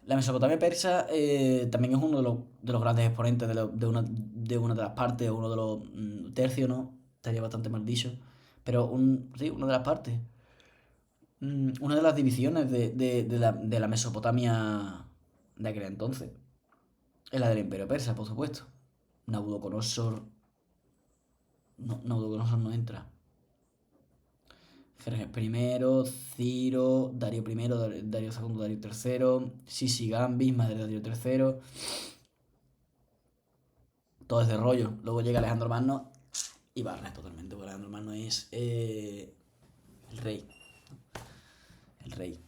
A: La Mesopotamia persa también es uno de los grandes exponentes de una de las partes, uno de los tercios, ¿no? Estaría bastante mal dicho. Pero sí, una de las partes. Una de las divisiones de la Mesopotamia de aquel entonces. Es la del Imperio Persa, por supuesto. Nabucodonosor. No, Nabucodonosor no entra. Jerjes I, Ciro, Darío I, Darío II, Darío III, Sisigambis, madre de Darío III. Todo ese rollo. Luego llega Alejandro Magno Y barra totalmente, porque Alejandro Magno es el rey. El rey.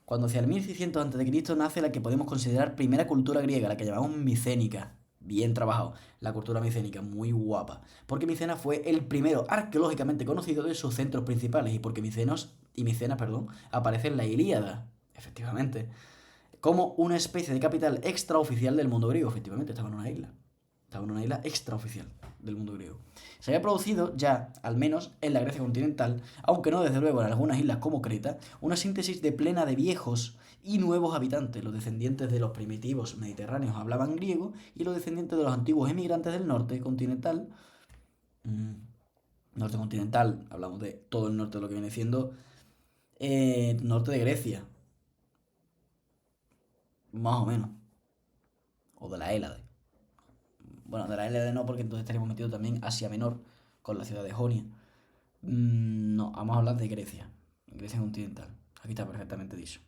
A: Cuando hacia el 1600 a.C. nace la que podemos considerar primera cultura griega, la que llamamos micénica. Bien trabajado. La cultura micénica, muy guapa. Porque Micena fue el primero arqueológicamente conocido de sus centros principales y porque Micenas, aparece en la Ilíada. Efectivamente. Como una especie de capital extraoficial del mundo griego. Efectivamente, estaba en una isla. Estaba en una isla extraoficial del mundo griego. Se había producido ya, al menos en la Grecia continental, aunque no desde luego en algunas islas como Creta, una síntesis de plena de viejos y nuevos habitantes. Los descendientes de los primitivos mediterráneos hablaban griego y los descendientes de los antiguos emigrantes del norte continental, norte continental, hablamos de todo el norte de lo que viene siendo norte de Grecia, más o menos, o de la Hélade. Bueno, de la Hélade no, porque entonces estaríamos metidos también Asia Menor, con la ciudad de Jonia. No, vamos a hablar de Grecia, Grecia continental. Aquí está perfectamente dicho.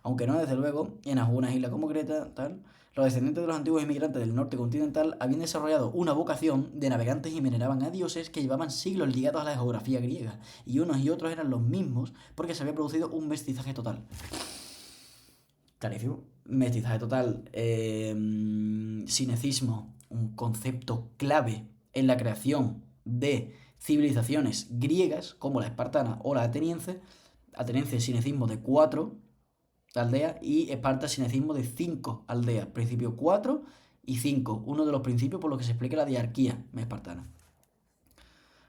A: Aunque no, desde luego, en algunas islas como Creta, tal, los descendientes de los antiguos inmigrantes del norte continental habían desarrollado una vocación de navegantes y veneraban a dioses que llevaban siglos ligados a la geografía griega, y unos y otros eran los mismos porque se había producido un mestizaje total. Clarísimo. Mestizaje total. Sinecismo, un concepto clave en la creación de civilizaciones griegas como la espartana o la ateniense. Ateniense, cinecismo de 4 aldeas y Esparta, cinecismo de 5 aldeas. Principio 4 y 5. Uno de los principios por los que se explica la diarquía espartana.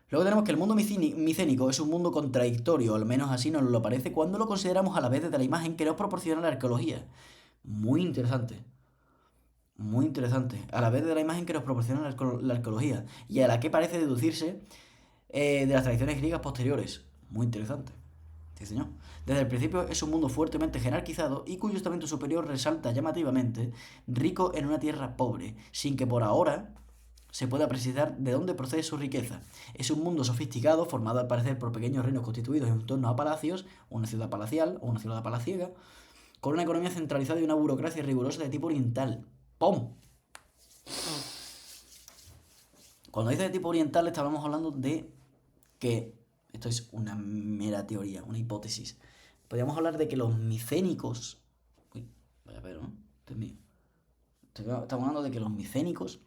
A: Luego tenemos que el mundo micénico es un mundo contradictorio, al menos así nos lo parece cuando lo consideramos a la vez desde la imagen que nos proporciona la arqueología. Muy interesante. Muy interesante. A la vez de la imagen que nos proporciona la arqueología y a la que parece deducirse de las tradiciones griegas posteriores. Muy interesante. Sí, señor. Desde el principio es un mundo fuertemente jerarquizado y cuyo estamento superior resalta llamativamente, rico en una tierra pobre, sin que por ahora se pueda precisar de dónde procede su riqueza. Es un mundo sofisticado, formado al parecer por pequeños reinos constituidos en torno a palacios, una ciudad palacial o una ciudad palaciega, con una economía centralizada y una burocracia rigurosa de tipo oriental. ¡Pum! Cuando dice de tipo oriental estamos hablando de que, esto es una mera teoría, una hipótesis, podríamos hablar de que los micénicos, uy, vaya pero, ¿no? Este es mío. Estamos hablando de que los micénicos,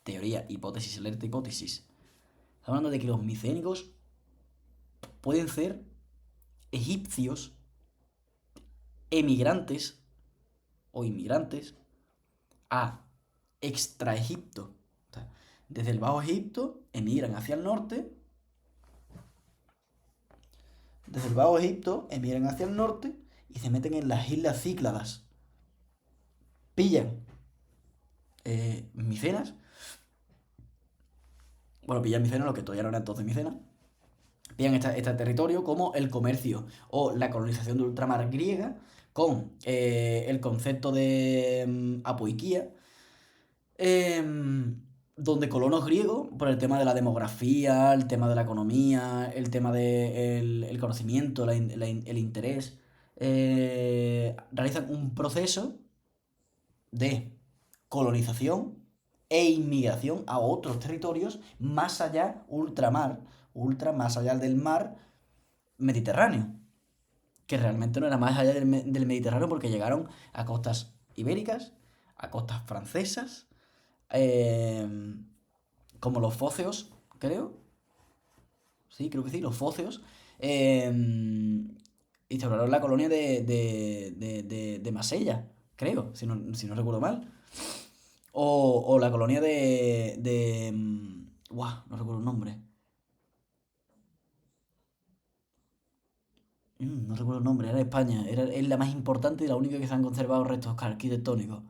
A: teoría, hipótesis, alerta, hipótesis, estamos hablando de que los micénicos pueden ser egipcios emigrantes o inmigrantes a extra Egipto. O sea, desde el Bajo Egipto emigran hacia el norte. Desde el Bajo Egipto emigran hacia el norte y se meten en las islas Cícladas. Pillan Micenas. Bueno, pillan Micenas, lo que todavía no era entonces Micenas. Pillan este territorio como el comercio o la colonización de ultramar griega con el concepto de apoiquía, donde colonos griegos, por el tema de la demografía, el tema de la economía, el tema del conocimiento, el interés, realizan un proceso de colonización e inmigración a otros territorios más allá, más allá del mar Mediterráneo, que realmente no era más allá del Mediterráneo porque llegaron a costas ibéricas, a costas francesas, eh, como los fóceos, creo. Sí, creo que sí, los fóceos. Eh, Instauraron la colonia de Masella, creo, si no recuerdo mal. O la colonia no recuerdo el nombre. No recuerdo el nombre, era España. Es la más importante y la única que se han conservado restos arquitectónicos.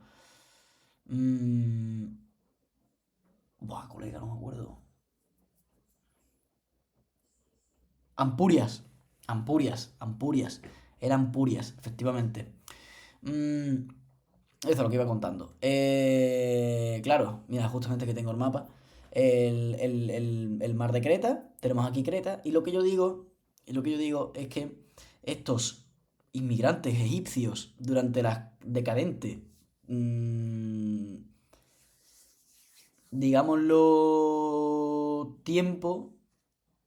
A: Mm, Colega, no me acuerdo. Ampurias. Ampurias. Eran Ampurias, efectivamente. Mm, Eso es lo que iba contando. Claro, mira, justamente que tengo el mapa. El mar de Creta. Tenemos aquí Creta. Y lo que yo digo es que estos inmigrantes egipcios durante la decadente, mm, digámoslo, tiempo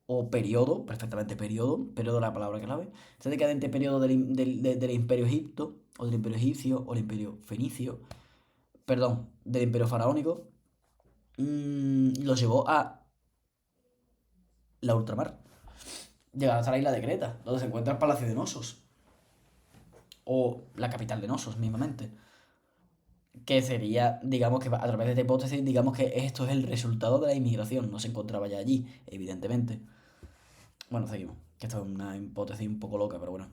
A: o periodo, perfectamente periodo es la palabra clave, este decadente periodo del Imperio Egipto, o del Imperio Egipcio, o del Imperio Fenicio, perdón, del Imperio Faraónico, los llevó a la ultramar, llegaron hasta la isla de Creta, donde se encuentra el Palacio de Nosos, o la capital de Nosos mismamente, que sería, digamos que a través de esta hipótesis, digamos que esto es el resultado de la inmigración, no se encontraba ya allí, evidentemente. Bueno, seguimos, que esto es una hipótesis un poco loca, pero bueno.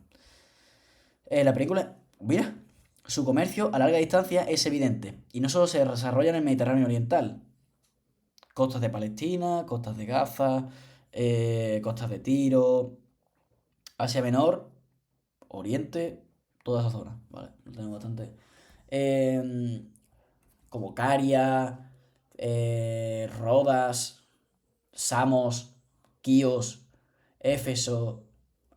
A: La película, mira, su comercio a larga distancia es evidente, y no solo se desarrolla en el Mediterráneo Oriental, costas de Palestina, costas de Gaza, costas de Tiro, Asia Menor, Oriente, toda esa zona, ¿vale? Lo tengo bastante. Em, Como Caria, Rodas, Samos, Quíos, Éfeso,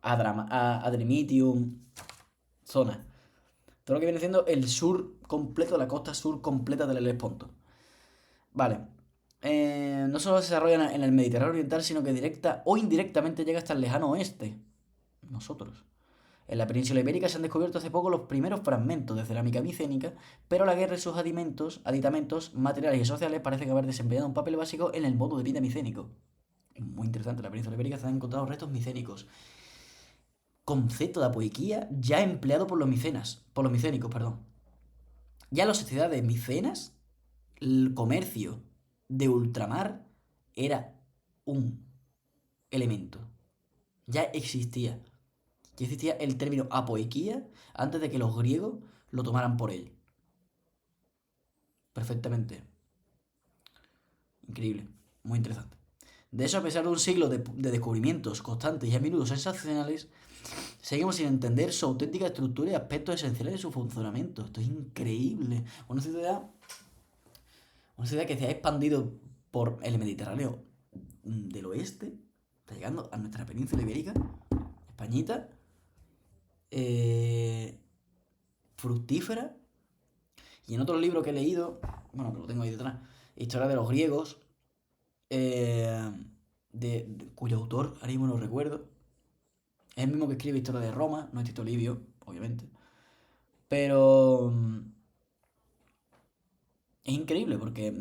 A: Adrimitium, zona. Todo lo que viene siendo el sur completo, la costa sur completa del Helesponto. Vale. No solo se desarrolla en el Mediterráneo Oriental, sino que directa o indirectamente llega hasta el lejano oeste. Nosotros. En la península ibérica se han descubierto hace poco los primeros fragmentos de cerámica micénica, pero la guerra y sus aditamentos materiales y sociales parecen haber desempeñado un papel básico en el modo de vida micénico. Muy interesante, en la península ibérica se han encontrado restos micénicos. Concepto de apoiquía ya empleado por los micénicos, perdón. Ya en las sociedades micenas, el comercio de ultramar era un elemento. Ya existía. Ya existía el término apoiquía antes de que los griegos lo tomaran por él. Perfectamente. Increíble. Muy interesante. De eso, a pesar de un siglo de descubrimientos constantes y a menudo sensacionales, seguimos sin entender su auténtica estructura y aspectos esenciales de su funcionamiento. Esto es increíble. Una sociedad que se ha expandido por el Mediterráneo del oeste, está llegando a nuestra península ibérica, Españita, fructífera. Y en otro libro que he leído, bueno, que lo tengo ahí detrás, Historia de los griegos, eh, cuyo autor, ahora mismo no recuerdo, es el mismo que escribe Historia de Roma, no es Tito Livio, obviamente. Pero es increíble porque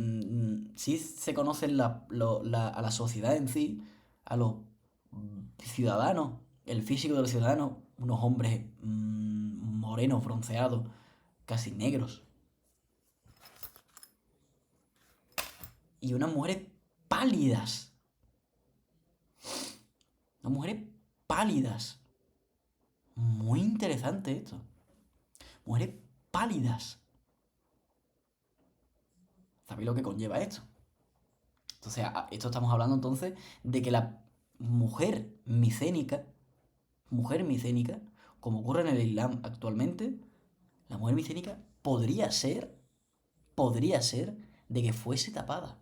A: sí se conocen a la sociedad en sí, a los ciudadanos, el físico de los ciudadanos, unos hombres morenos, bronceados, casi negros, y unas mujeres pálidas, unas mujeres pálidas. Muy interesante esto. Mujeres pálidas. ¿Sabéis lo que conlleva esto? Entonces, esto estamos hablando entonces de que la mujer micénica, como ocurre en el Islam actualmente, la mujer micénica podría ser de que fuese tapada,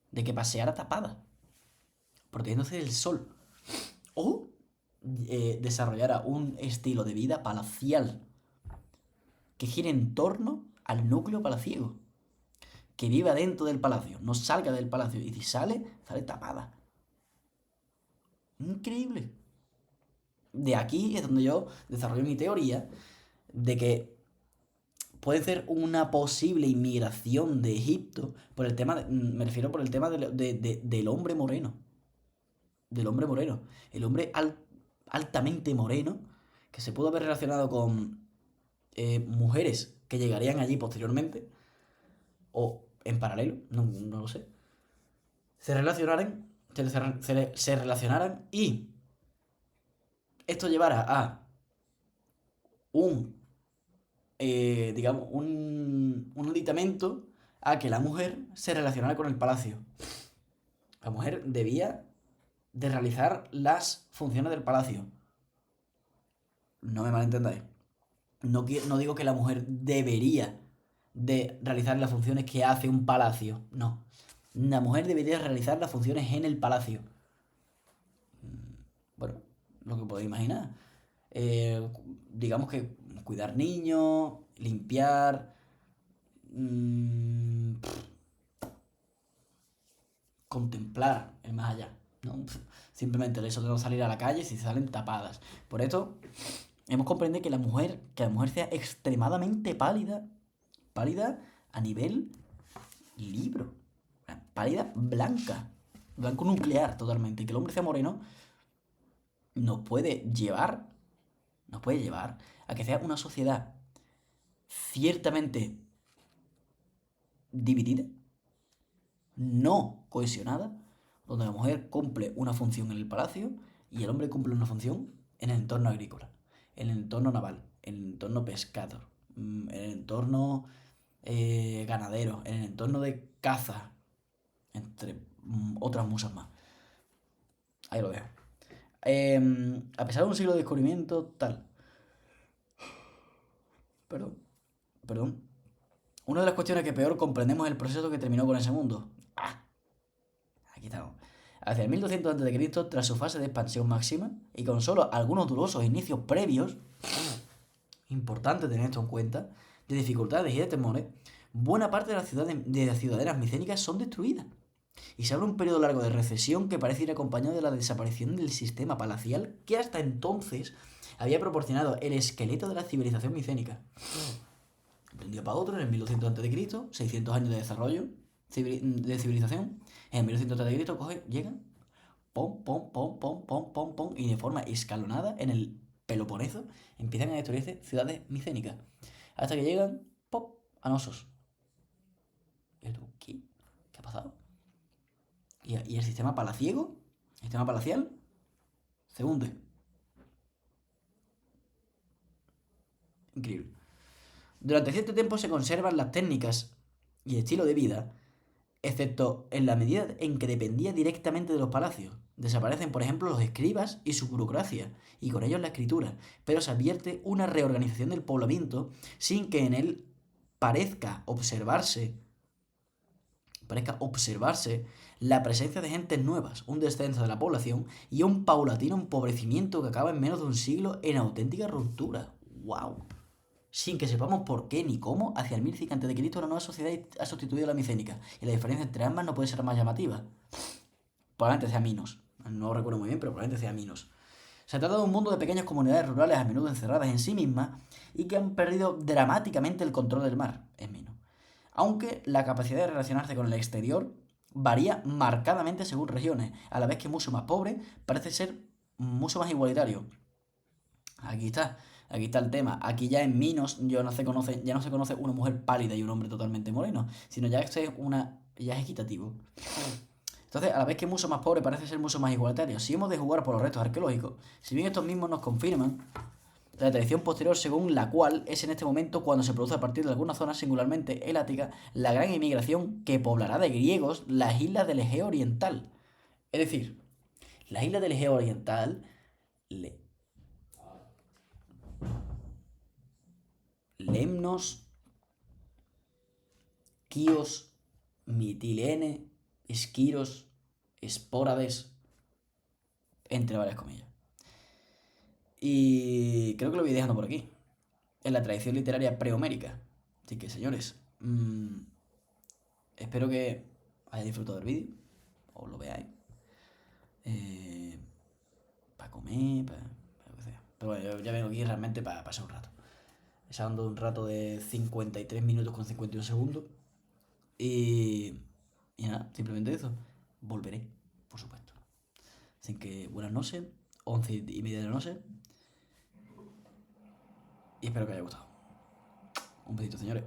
A: de que paseara tapada, protegiéndose del sol, o desarrollara un estilo de vida palacial que gire en torno al núcleo palaciego, que viva dentro del palacio, no salga del palacio, y si sale, sale tapada. Increíble. De aquí es donde yo desarrollo mi teoría de que puede ser una posible inmigración de Egipto por el tema, me refiero por el tema del hombre moreno. Del hombre moreno. El hombre altamente moreno que se pudo haber relacionado con mujeres que llegarían allí posteriormente o en paralelo, no lo sé. Se relacionaran, se relacionaran y esto llevara a un digamos, un aditamento a que la mujer se relacionara con el palacio. La mujer debía de realizar las funciones del palacio. No me malentendáis. No digo que la mujer debería de realizar las funciones que hace un palacio. No. La mujer debería realizar las funciones en el palacio. Bueno, lo que podéis imaginar. Digamos que cuidar niños, limpiar, contemplar el más allá, ¿no? Simplemente el hecho de no salir a la calle si salen tapadas. Por esto hemos comprendido que la mujer sea extremadamente pálida, pálida a nivel libro, pálida blanca, blanco nuclear totalmente, y que el hombre sea moreno nos puede llevar a que sea una sociedad ciertamente dividida, no cohesionada, donde la mujer cumple una función en el palacio y el hombre cumple una función en el entorno agrícola, en el entorno naval, en el entorno pescador, en el entorno ganadero, en el entorno de caza, entre otras muchas más. Ahí lo dejo. A pesar de un siglo de descubrimiento, tal. Perdón. Perdón. Una de las cuestiones que peor comprendemos es el proceso que terminó con ese mundo. Aquí estamos. Hacia el 1200 a.C., tras su fase de expansión máxima, y con solo algunos durosos inicios previos, importante tener esto en cuenta, de dificultades y de temores, buena parte de las ciudadelas micénicas son destruidas. Y se abre un periodo largo de recesión que parece ir acompañado de la desaparición del sistema palacial que hasta entonces había proporcionado el esqueleto de la civilización micénica. De un día para otro, en el 1200 a.C., 600 años de desarrollo de civilización, en el 1200 a.C. llegan, pom, pom, pom, pom, pom, pom, pom, y de forma escalonada en el Peloponeso empiezan a destruirse ciudades micénicas. Hasta que llegan, pop, a Nosos. ¿Y tú, qué? ¿Qué ha pasado? Y el sistema palaciego, el sistema palacial, se hunde. Increíble. Durante cierto tiempo se conservan las técnicas y estilo de vida, excepto en la medida en que dependía directamente de los palacios. Desaparecen, por ejemplo, los escribas y su burocracia, y con ellos la escritura, pero se advierte una reorganización del poblamiento sin que en él parezca observarse la presencia de gentes nuevas, un descenso de la población y un paulatino empobrecimiento que acaba en menos de un siglo en auténtica ruptura. ¡Wow! Sin que sepamos por qué ni cómo, hacia el 1005 a.C. una nueva sociedad ha sustituido a la micénica, y la diferencia entre ambas no puede ser más llamativa. Probablemente sea Minos. No recuerdo muy bien, pero probablemente sea Minos. Se trata de un mundo de pequeñas comunidades rurales a menudo encerradas en sí mismas y que han perdido dramáticamente el control del mar. Es Minos. Aunque la capacidad de relacionarse con el exterior varía marcadamente según regiones, a la vez que mucho más pobre parece ser mucho más igualitario. Aquí está el tema. Aquí ya en Minos ya no se conoce una mujer pálida y un hombre totalmente moreno, sino ya ya es equitativo. Entonces, a la vez que mucho más pobre parece ser mucho más igualitario. Si hemos de jugar por los restos arqueológicos, si bien estos mismos nos confirman la tradición posterior según la cual es en este momento cuando se produce a partir de algunas zonas, singularmente el Ática, la gran inmigración que poblará de griegos las islas del Egeo Oriental. Es decir, las islas del Egeo Oriental, Lemnos, Quíos, Mitilene, Esquiros, Espórades, entre varias comillas. Y creo que lo voy dejando por aquí, en la tradición literaria prehomérica. Así que, señores, espero que hayáis disfrutado del vídeo, o lo veáis, para comer, para lo que sea. Pero bueno, yo ya vengo aquí realmente para pasar un rato. Echando un rato de 53 minutos con 51 segundos. Y nada, simplemente eso. Volveré, por supuesto. Así que buenas noches, 11:30 de la noche. Y espero que haya gustado. Un besito, señores.